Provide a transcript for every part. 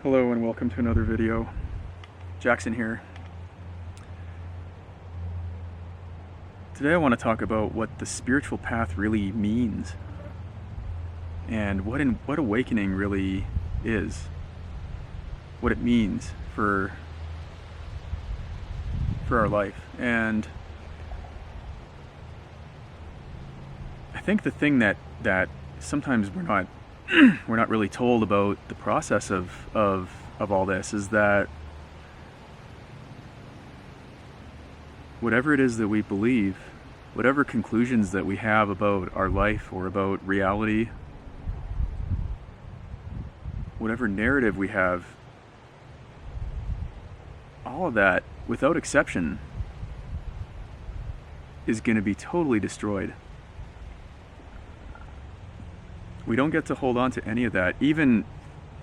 Hello and welcome to another video. Jackson here. Today I want to talk about what the spiritual path really means and what awakening really is. What it means for our life. And I think the thing that sometimes we're not really told about the process of all this is that whatever it is that we believe, whatever conclusions that we have about our life or about reality, whatever narrative we have, all of that, without exception, is going to be totally destroyed. We don't get to hold on to any of that, and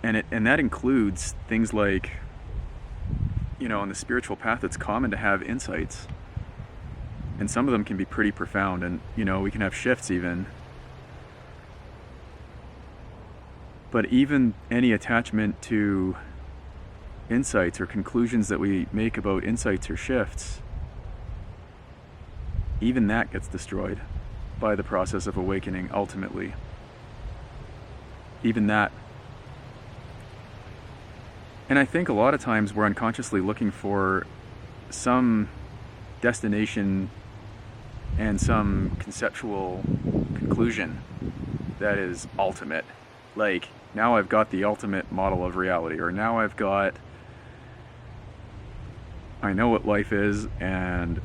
that includes things like, on the spiritual path, it's common to have insights, and some of them can be pretty profound, and we can have shifts even. But even any attachment to insights or conclusions that we make about insights or shifts, even that gets destroyed by the process of awakening ultimately. Even that. And I think a lot of times we're unconsciously looking for some destination and some conceptual conclusion that is ultimate. Like, now I've got the ultimate model of reality, or now I know what life is, and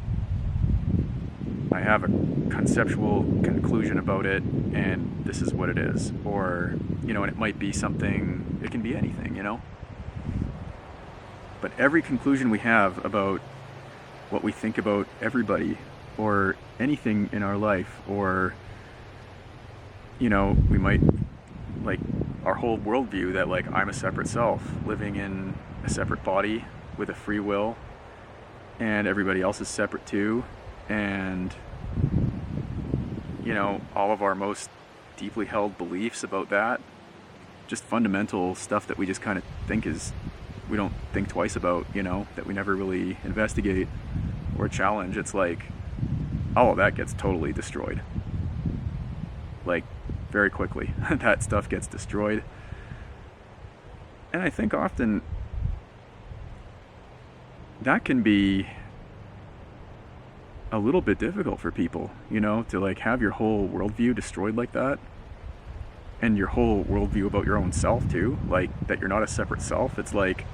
I have a conceptual conclusion about it, and this is what it is. Or, and it might be something, it can be anything, But every conclusion we have about what we think about everybody, or anything in our life, or, we might, like, our whole worldview that, like, I'm a separate self, living in a separate body with a free will, and everybody else is separate too, and all of our most deeply held beliefs about that, just fundamental stuff that we just kind of we don't think twice about, that we never really investigate or challenge. It's like all of that gets totally destroyed, like, very quickly. That stuff gets destroyed. And I think often that can be a little bit difficult for people, to, like, have your whole worldview destroyed like that, and your whole worldview about your own self too, like, that you're not a separate self. It's like,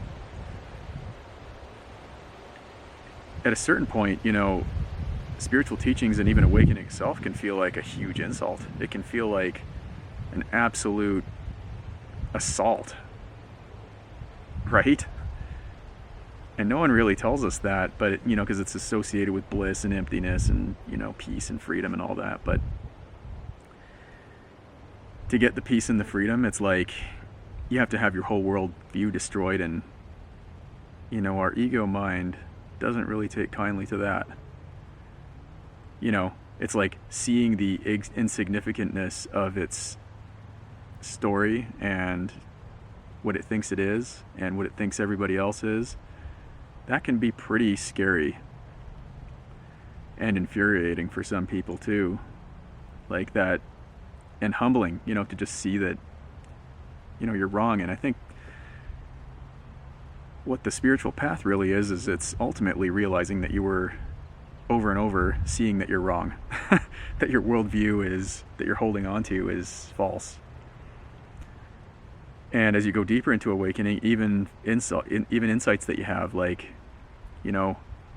at a certain point, spiritual teachings and even awakening itself can feel like a huge insult. It can feel like an absolute assault, right? And no one really tells us that, but because it's associated with bliss and emptiness and peace and freedom and all that. But to get the peace and the freedom, it's like you have to have your whole world view destroyed, and our ego mind doesn't really take kindly to that. It's like seeing the insignificantness of its story and what it thinks it is and what it thinks everybody else is. That can be pretty scary and infuriating for some people too, like that, and humbling, to just see that, you're wrong. And I think what the spiritual path really is it's ultimately realizing that you were over and over seeing that you're wrong, that your worldview that you're holding on to is false. And as you go deeper into awakening, even insights that you have, like,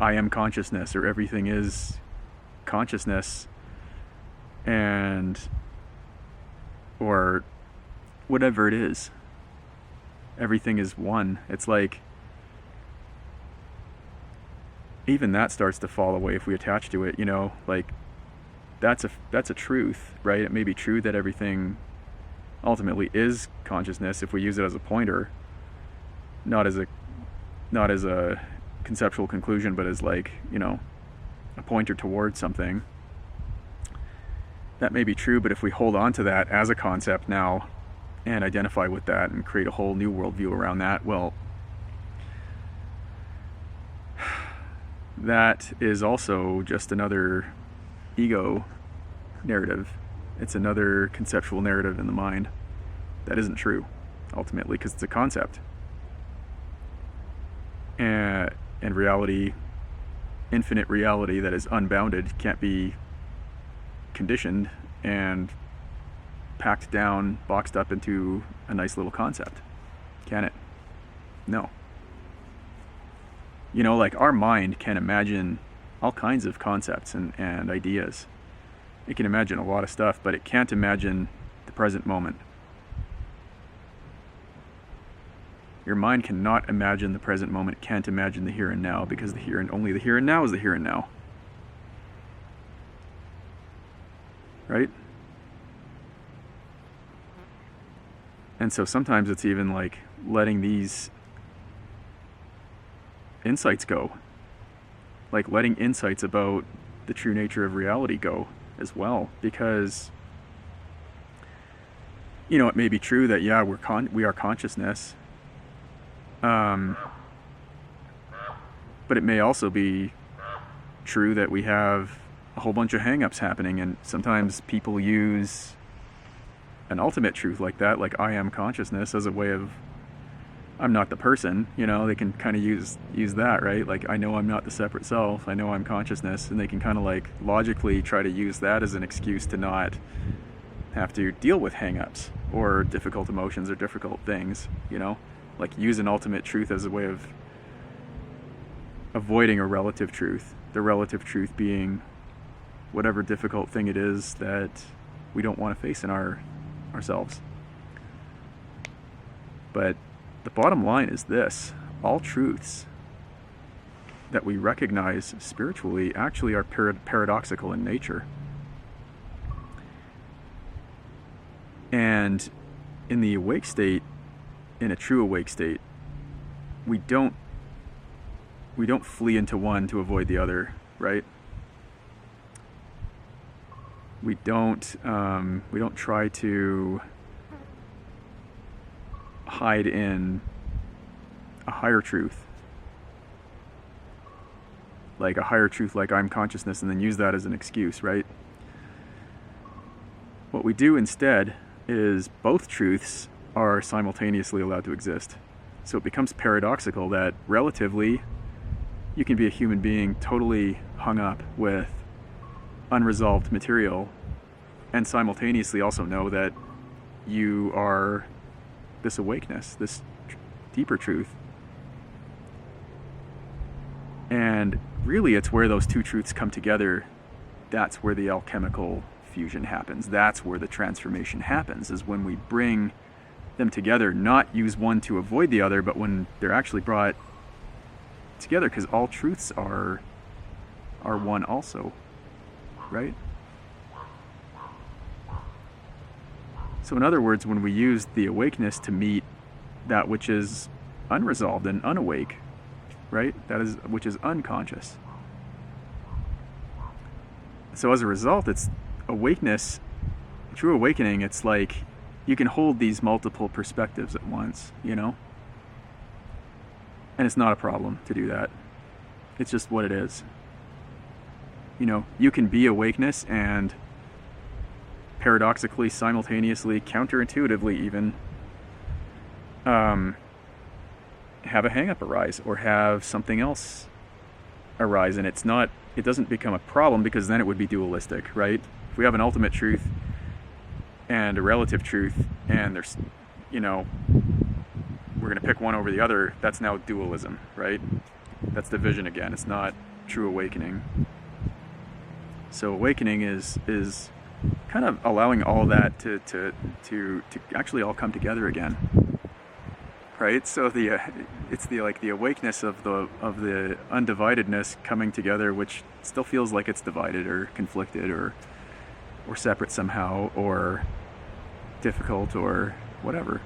I am consciousness, or everything is consciousness, or whatever it is, everything is one. It's like, even that starts to fall away if we attach to it, like, that's a truth, right? It may be true that everything ultimately is consciousness if we use it as a pointer, not as a conceptual conclusion, but as, like, a pointer towards something. That may be true, but if we hold on to that as a concept now, and identify with that and create a whole new worldview around that, well, that is also just another ego narrative. It's another conceptual narrative in the mind that isn't true, ultimately, because it's a concept. And reality, infinite reality that is unbounded, can't be conditioned and packed down, boxed up into a nice little concept. Can it? No. You know, like our mind can imagine all kinds of concepts and ideas. It can imagine a lot of stuff, but it can't imagine the present moment. Your mind cannot imagine the present moment. It can't imagine the here and now, because only the here and now is the here and now. Right? And so sometimes it's even like letting these insights go. Like letting insights about the true nature of reality go as well. Because, you know, it may be true that, yeah, we are consciousness. But it may also be true that we have a whole bunch of hang-ups happening, and sometimes people use an ultimate truth like that, like I am consciousness, as a way of, I'm not the person, you know. They can kind of use that, right? Like, I know I'm not the separate self, I know I'm consciousness, and they can kind of like logically try to use that as an excuse to not have to deal with hang-ups or difficult emotions or difficult things, you know. Like use an ultimate truth as a way of avoiding a relative truth. The relative truth being whatever difficult thing it is that we don't want to face in ourselves. But the bottom line is this: all truths that we recognize spiritually actually are paradoxical in nature. And in the awake state, in a true awake state, we don't flee into one to avoid the other, right? We don't try to hide in a higher truth, like I'm consciousness, and then use that as an excuse, right? What we do instead is both truths are simultaneously allowed to exist. So it becomes paradoxical that relatively you can be a human being totally hung up with unresolved material and simultaneously also know that you are this awakeness, this deeper truth. And really it's where those two truths come together. That's where the alchemical fusion happens. That's where the transformation happens, is when we bring them together, not use one to avoid the other, but when they're actually brought together, because all truths are one also, right? So in other words, when we use the awakeness to meet that which is unresolved and unawake, right? Which is unconscious. So as a result, it's awakeness, true awakening. It's like you can hold these multiple perspectives at once, you know? And it's not a problem to do that. It's just what it is. You know, you can be awakeness and paradoxically, simultaneously, counterintuitively even, have a hang-up arise or have something else arise. And it doesn't become a problem, because then it would be dualistic, right? If we have an ultimate truth and a relative truth, and there's, you know, we're going to pick one over the other, that's now dualism, right? That's division again. It's not true awakening. So awakening is kind of allowing all that to actually all come together again, right? So it's the awakeness of the undividedness coming together, which still feels like it's divided or conflicted or separate somehow, or difficult or whatever.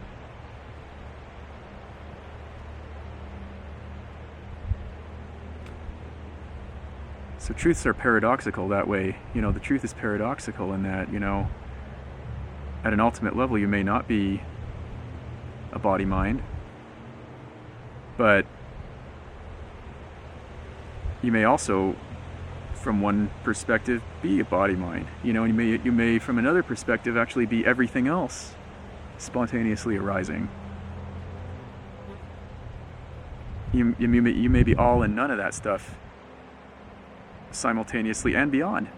So truths are paradoxical that way. You know, the truth is paradoxical in that, you know, at an ultimate level, you may not be a body mind, but you may also, from one perspective, be a body mind. And you may from another perspective actually be everything else spontaneously arising. You may be all and none of that stuff simultaneously and beyond,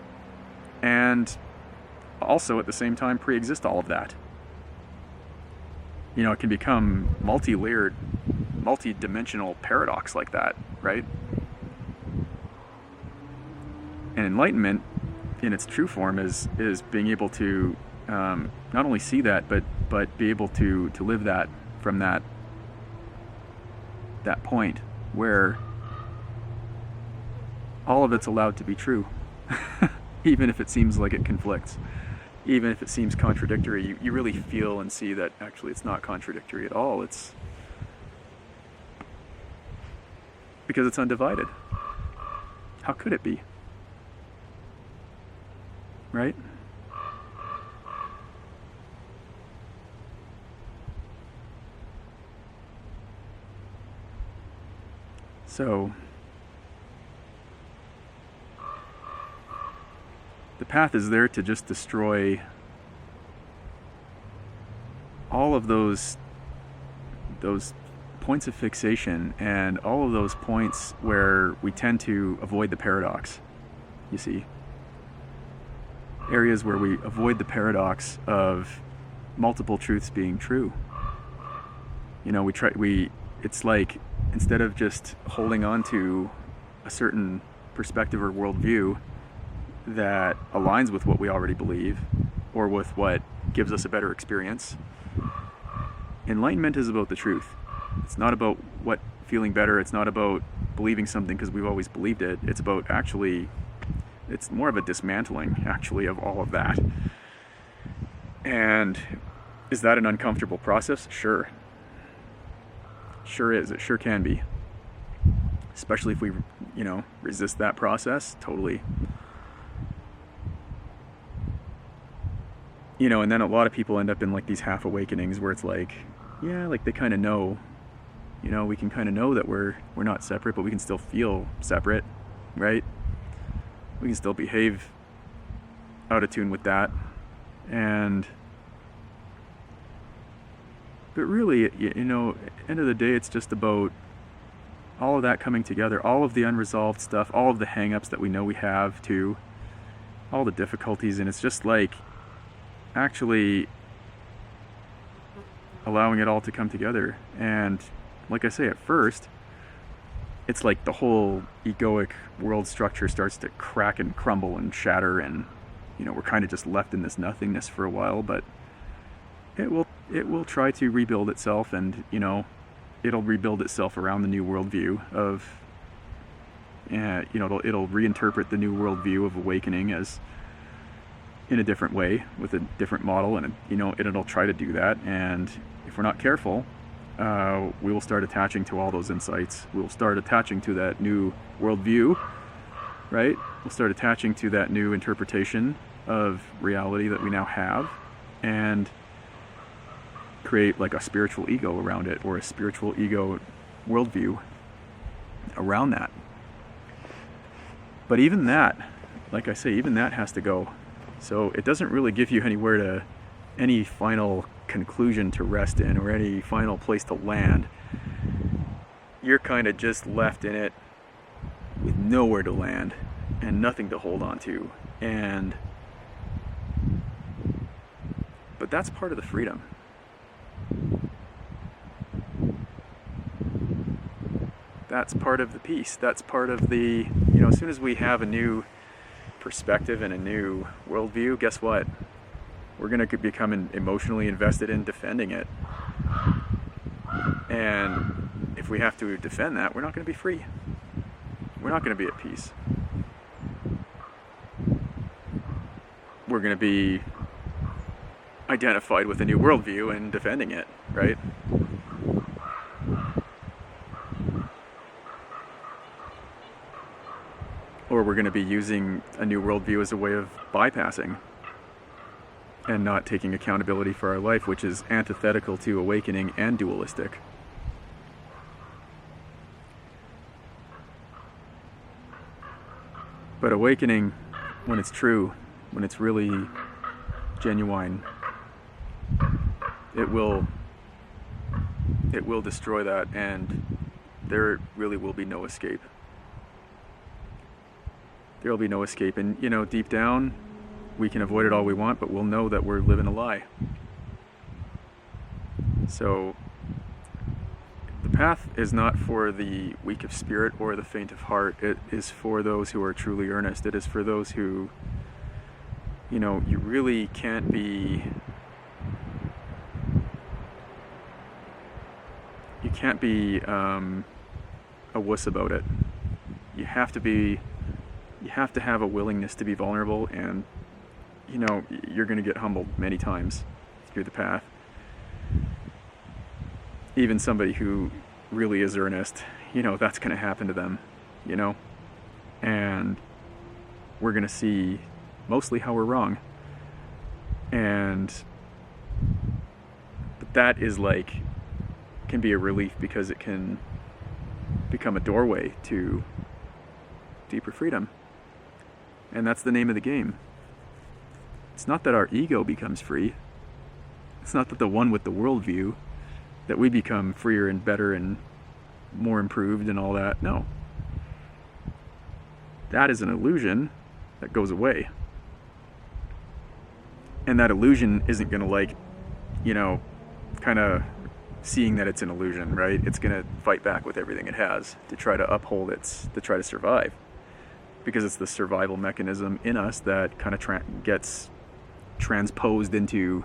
and also at the same time pre-exist all of that. It can become multi-layered, multi-dimensional paradox like that, right? And enlightenment in its true form is being able to not only see that, but be able to live that from that point where all of it's allowed to be true, even if it seems like it conflicts, even if it seems contradictory. You really feel and see that actually it's not contradictory at all. It's because it's undivided. How could it be? Right? So, the path is there to just destroy all of those points of fixation and all of those points where we tend to avoid the paradox, you see. Areas where we avoid the paradox of multiple truths being true. It's like, instead of just holding on to a certain perspective or worldview that aligns with what we already believe or with what gives us a better experience, enlightenment is about the truth. It's not about what feeling better. It's not about believing something because we've always believed it. It's about it's more of a dismantling, actually, of all of that. And is that an uncomfortable process? Sure. Sure is. It sure can be. Especially if we, resist that process, totally. And then a lot of people end up in like these half awakenings where it's like, yeah, like they kind of know, we can kind of know that we're not separate, but we can still feel separate, right? We can still behave out of tune with that. But really, end of the day, it's just about all of that coming together, all of the unresolved stuff, all of the hang-ups that we know we have too, all the difficulties, and it's just like actually allowing it all to come together. And like I say, at first, it's like the whole egoic world structure starts to crack and crumble and shatter, and we're kind of just left in this nothingness for a while, but it will try to rebuild itself, and it'll rebuild itself around the new worldview of it'll reinterpret the new worldview of awakening as in a different way with a different model, and it'll try to do that. And if we're not careful, we will start attaching to all those insights. We'll start attaching to that new worldview, right? We'll start attaching to that new interpretation of reality that we now have, and create like a spiritual ego around it, or a spiritual ego worldview around that. But even that, like I say, even that has to go. So it doesn't really give you any final conclusion to rest in, or any final place to land. You're kind of just left in it with nowhere to land and nothing to hold on to. But that's part of the freedom. That's part of the peace. That's part of the, as soon as we have a new perspective and a new worldview, guess what? We're going to become emotionally invested in defending it. And if we have to defend that, we're not going to be free. We're not going to be at peace. We're going to be identified with a new worldview and defending it, right? Or we're going to be using a new worldview as a way of bypassing and not taking accountability for our life, which is antithetical to awakening and dualistic. But awakening, when it's true, when it's really genuine, it will destroy that, and there really will be no escape. There will be no escape, and deep down, we can avoid it all we want, but we'll know that we're living a lie. So the path is not for the weak of spirit or the faint of heart. It is for those who are truly earnest. It is for those who, you really can't be, a wuss about it. You have to have a willingness to be vulnerable, and you're going to get humbled many times through the path. Even somebody who really is earnest, that's going to happen to them, and we're going to see mostly how we're wrong. But that is can be a relief, because it can become a doorway to deeper freedom. And that's the name of the game. It's not that our ego becomes free. It's not that the one with the worldview, that we become freer and better and more improved and all that. No. That is an illusion that goes away. And that illusion isn't going to kind of seeing that it's an illusion, right? It's going to fight back with everything it has to try to uphold to try to survive. Because it's the survival mechanism in us that kind of gets transposed into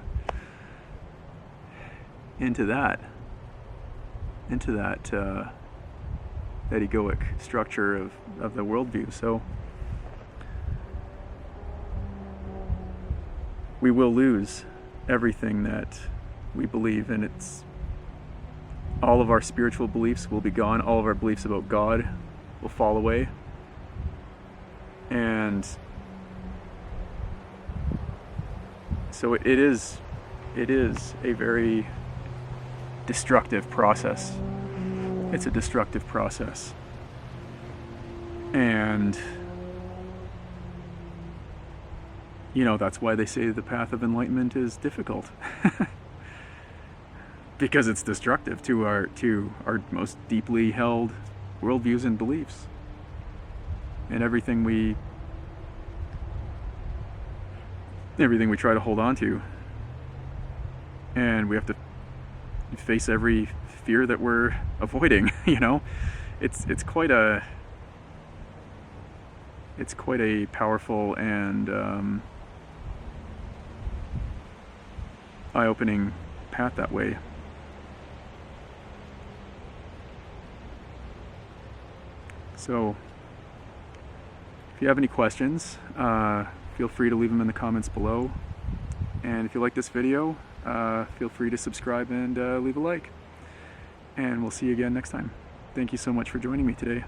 that egoic structure of the worldview. So we will lose everything that we believe, and all of our spiritual beliefs will be gone. All of our beliefs about God will fall away. And so it is a very destructive process. It's a destructive process. And that's why they say the path of enlightenment is difficult. Because it's destructive to our most deeply held worldviews and beliefs. And everything we try to hold on to. And we have to face every fear that we're avoiding. It's quite a powerful and eye-opening path that way. So if you have any questions, feel free to leave them in the comments below. And if you like this video, feel free to subscribe and leave a like. And we'll see you again next time. Thank you so much for joining me today.